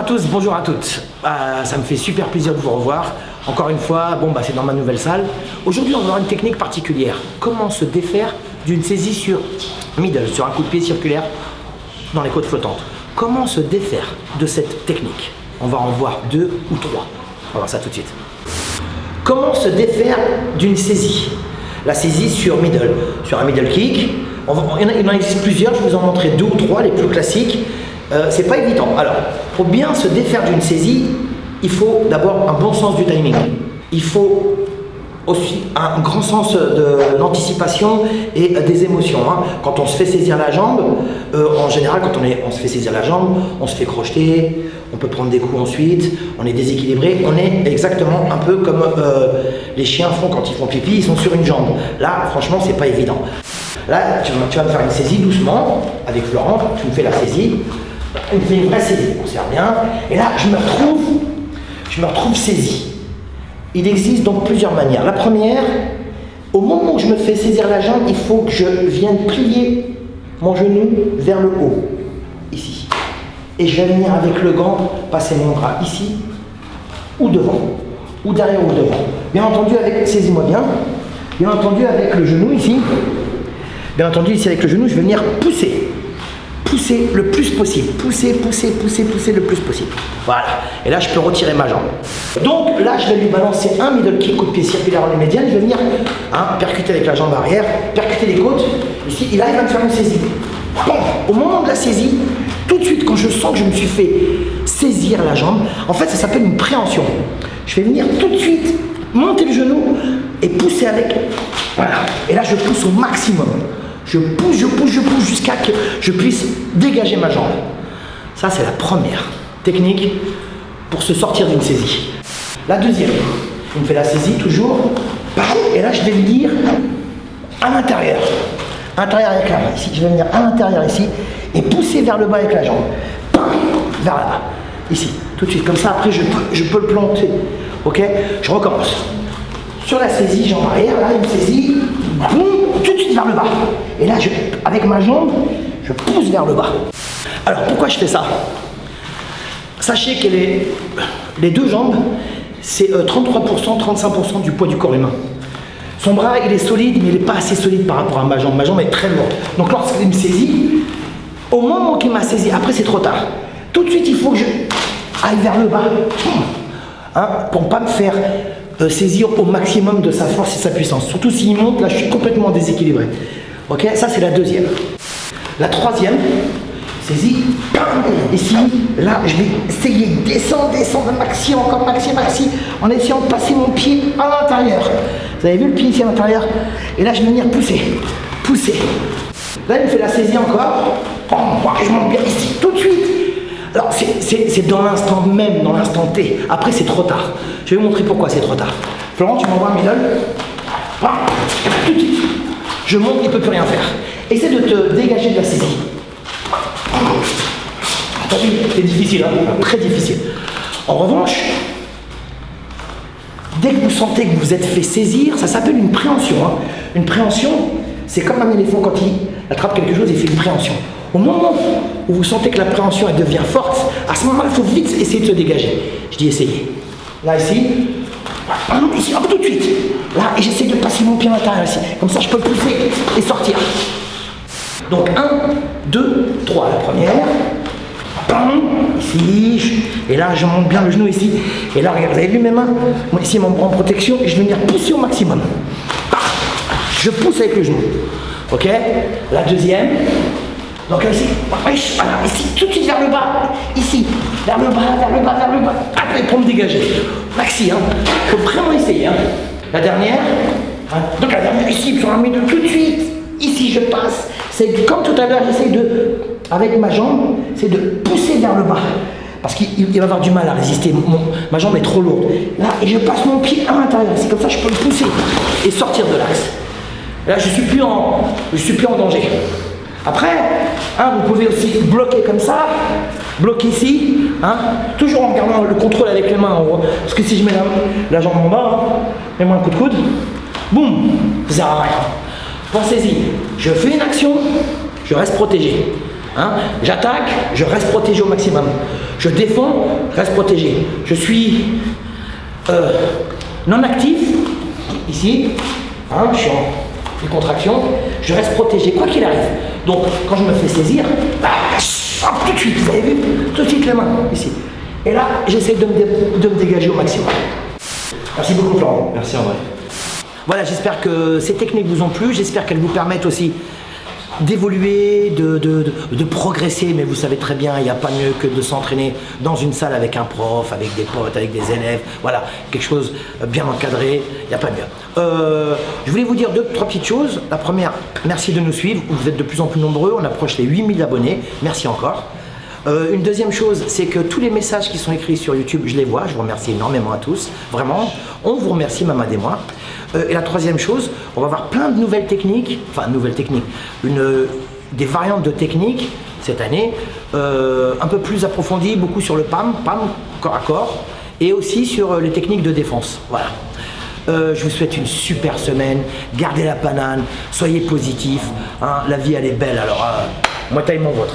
tous, bonjour à toutes. Ça me fait super plaisir de vous revoir. Encore une fois, c'est dans ma nouvelle salle. Aujourd'hui, on va voir une technique particulière. Comment se défaire d'une saisie sur middle, sur un coup de pied circulaire dans les côtes flottantes. Comment se défaire de cette technique? On va en voir 2 ou 3. On va voir ça tout de suite. Comment se défaire d'une saisie? La saisie sur middle, sur un middle kick. Il en existe plusieurs, je vais vous en montrer 2 ou 3, les plus classiques. C'est pas évident. Alors, pour bien se défaire d'une saisie, il faut d'abord un bon sens du timing. Il faut aussi un grand sens de l'anticipation et des émotions. Quand on se fait saisir la jambe, en général, quand on se fait saisir la jambe, on se fait crocheter, on peut prendre des coups ensuite, on est déséquilibré, on est exactement un peu comme les chiens font quand ils font pipi, ils sont sur une jambe. Là, franchement, c'est pas évident. Là, tu vas me faire une saisie doucement, avec Florent, tu me fais la saisie, il me fait une vraie saisie, on sert bien, et là, je me retrouve saisi. Il existe donc plusieurs manières. La première, au moment où je me fais saisir la jambe, il faut que je vienne plier mon genou vers le haut, ici. Et je vais venir avec le gant passer mon bras ici, ou devant, ou derrière ou devant. Bien entendu, saisis-moi bien entendu avec le genou ici. Bien entendu, ici avec le genou, je vais venir pousser le plus possible. Pousser le plus possible. Voilà. Et là, je peux retirer ma jambe. Donc là, je vais lui balancer un middle kick, coup de pied circulaire en médiane. Je vais venir percuter avec la jambe arrière, percuter les côtes. Ici, il va me faire une saisie. Bon, au moment de la saisie, tout de suite, quand je sens que je me suis fait saisir la jambe, en fait, ça s'appelle une préhension. Je vais venir tout de suite monter le genou et pousser avec. Voilà. Et là, je pousse au maximum. Je pousse jusqu'à que je puisse dégager ma jambe. Ça, c'est la première technique pour se sortir d'une saisie. La deuxième, on fait la saisie toujours, et là, je vais venir à l'intérieur. Intérieur avec la main, ici. Je vais venir à l'intérieur ici et pousser vers le bas avec la jambe. Vers là-bas, ici, tout de suite. Comme ça, après, je peux le planter. Ok? Je recommence. Sur la saisie, jambe arrière, là, une saisie, boum, tout de suite vers le bas. Et là, avec ma jambe, je pousse vers le bas. Alors, pourquoi je fais ça? Sachez que les deux jambes, c'est 33%, 35% du poids du corps humain. Son bras, il est solide, mais il n'est pas assez solide par rapport à ma jambe. Ma jambe est très lourde. Donc, lorsqu'il me saisit, au moment qu'il m'a saisi, après, c'est trop tard. Tout de suite, il faut que je aille vers le bas. Pour ne pas me faire saisir au maximum de sa force et sa puissance. Surtout s'il monte, là je suis complètement déséquilibré. Ok, ça c'est la deuxième. La troisième, saisie, ici, là je vais essayer de descendre, maxi, encore maxi, en essayant de passer mon pied à l'intérieur. Vous avez vu le pied ici à l'intérieur? Et là je vais venir pousser. Là il me fait la saisie encore, je monte bien ici, tout de suite. Alors c'est dans l'instant même, dans l'instant T. Après c'est trop tard. Je vais vous montrer pourquoi c'est trop tard. Florent, tu m'envoies un middle. Tout de suite. Je monte, il ne peut plus rien faire. Essaie de te dégager de la saisie. T'as vu, c'est difficile, très difficile. En revanche, dès que vous sentez que vous vous êtes fait saisir, ça s'appelle une préhension. Une préhension, c'est comme un éléphant quand il attrape quelque chose, il fait une préhension. Au moment où vous sentez que la préhension elle devient forte, à ce moment-là, il faut vite essayer de se dégager. Je dis essayez. Là, ici, tout de suite. Là, et j'essaie de passer mon pied à l'intérieur ici. Comme ça, je peux le pousser et sortir. Donc, 1, 2, 3. La première. Ici. Et là, je monte bien le genou ici. Et là, regarde, vous avez vu mes mains? Moi, ici, mon bras en protection. Et je vais venir pousser au maximum. Je pousse avec le genou. Ok? La deuxième. Donc là, ici, voilà, ici, tout de suite vers le bas, ici, vers le bas, après pour me dégager. Maxi, faut vraiment essayer. La dernière, donc la dernière ici, sur un milieu tout de suite, ici je passe, c'est comme tout à l'heure, j'essaie avec ma jambe, c'est de pousser vers le bas, parce qu'il va avoir du mal à résister, ma jambe est trop lourde. Là, et je passe mon pied à l'intérieur, c'est comme ça je peux le pousser et sortir de l'axe. Là, je suis plus en danger. Après, vous pouvez aussi bloquer comme ça, bloquer ici, toujours en gardant le contrôle avec les mains en haut. Parce que si je mets la jambe en bas, mets-moi un coup de coude, boum, ça sert à rien. Pensez-y, je fais une action, je reste protégé. Hein. J'attaque, je reste protégé au maximum. Je défends, je reste protégé. Je suis non actif, ici, hein, je suis en décontraction, je reste protégé, quoi qu'il arrive. Donc, quand je me fais saisir, tout de suite, vous avez vu, tout de suite les mains, ici. Et là, j'essaie de me dégager au maximum. Merci beaucoup, Florent. Merci, André. Voilà, j'espère que ces techniques vous ont plu, j'espère qu'elles vous permettent aussi d'évoluer, de progresser, mais vous savez très bien, il n'y a pas mieux que de s'entraîner dans une salle avec un prof, avec des potes, avec des élèves, voilà, quelque chose bien encadré, il n'y a pas mieux. Je voulais vous dire 2-3 petites choses. La première, merci de nous suivre, vous êtes de plus en plus nombreux, on approche les 8000 abonnés, merci encore. Une deuxième chose, c'est que tous les messages qui sont écrits sur YouTube, je les vois, je vous remercie énormément à tous, vraiment, on vous remercie, Mamad et moi. Et la troisième chose, on va voir plein de nouvelles techniques, des variantes de techniques cette année, un peu plus approfondies, beaucoup sur le PAM, corps à corps, et aussi sur les techniques de défense. Voilà. Je vous souhaite une super semaine, gardez la banane, soyez positifs, hein, la vie elle est belle, alors moi taille mon vôtre.